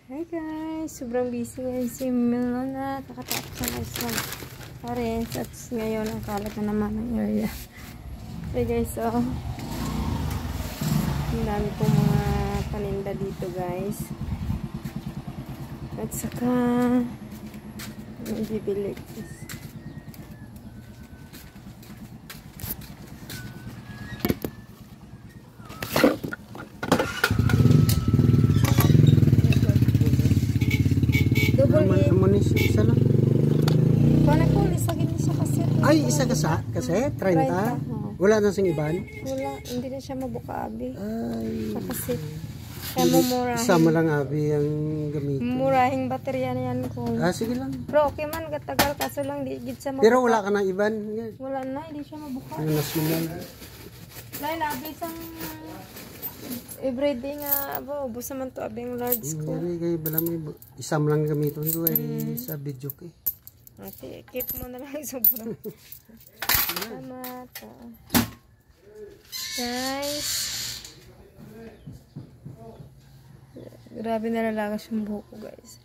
Hi guys! Sobrang busy ngayon si Milona. Kakatapos na guys mag-parents at ngayon ang kalat na naman ng area. Okay guys, so ang dami pong mga paninda dito guys. At saka may bibili guys. Isa lang. Paano po, isa gini siya kasi. Ay, isa kasi? 30? Wala na sing iban? Wala, hindi na siya mabuka abi. Ay. Siya kasi. Kaya mumurahin. Isa mo lang abi ang gamitin. Mumurahing baterya na yan ko. Sige lang. Bro, okay man, katagal kaso lang di gid siya mabuka. Pero wala ka na iban? Wala na, hindi siya mabuka. Yung nasunod. Lain, abi isang everyday nga, ubos naman to abi ang large ko. Kayo bala mo, isam lang gamitin ko sa video ko. Okay, keep mo na lang sobrang. Salamat. Guys. Grabe nalalagas yung buhok ko guys.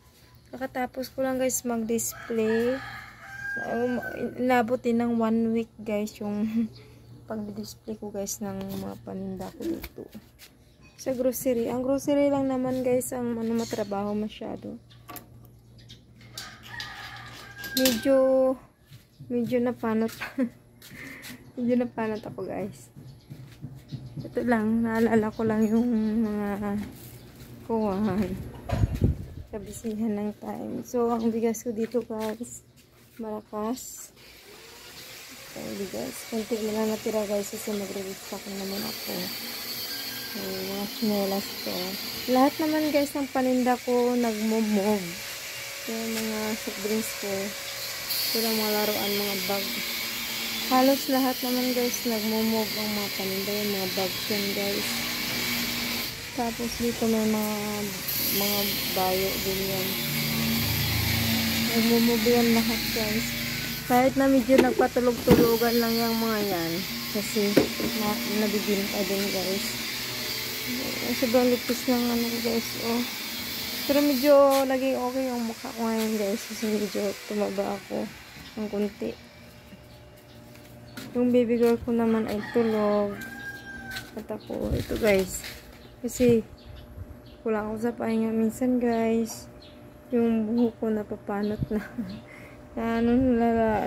Kakatapos ko lang guys mag-display. Inabot din ng 1 week guys yung pag-display ko guys ng mga paninda ko dito. Sa grocery. Ang grocery lang naman guys ang matrabaho masyado. Medyo napanot. Medyo napanot ako guys. Ito lang, naalala ko lang yung mga kuwahan. Kabisihan ng time. So, ang bigas ko dito guys, malakas. Okay guys, konti na lang natira guys kasi magre-restock naman ako. Mga chinelas ko. Lahat naman guys ng paninda ko nagmo-move. Yung mga soft drinks ko. Ito lang mga laruan, mga bag. Halos lahat naman guys nagmo-move ang mga paninda. Yung mga bags yan guys. Tapos dito may mga bayo din yan. Nagmo-move yan lahat guys. Kahit na medyo nagpatulog-tulugan lang yung mga yan. Kasi nabibinta din guys. Sobrang lipis ng ano guys, oh. Pero medyo laging okay yung mukha ko ngayon guys. Kasi medyo tumaba ako ng kunti. Yung baby girl ko naman ay tulog. At ako, ito guys. Kasi kulang ako sa pahinga minsan guys. Yung buhok ko napapanot na.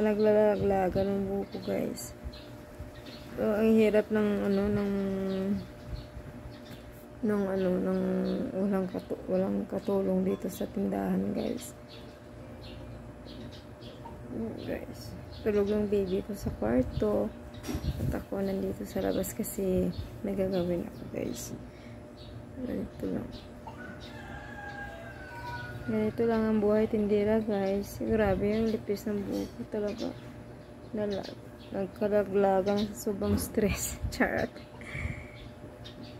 Naglalaglaga ng buhok ko guys. So, ang hirap ng walang katulong dito sa tindahan guys. Guys, tulog yung baby ko sa kwarto at ako nandito sa labas kasi nagagawin ako guys. Ganito lang ang buhay tindera guys. Grabe yung lipis ng buhok ko talaga. Nagkalaglagang sobrang stress. Charot.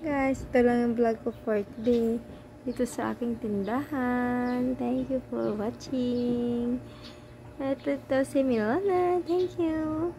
Guys, ito lang ang vlog ko for today. Dito sa aking tindahan. Thank you for watching. Ito si Milona. Thank you.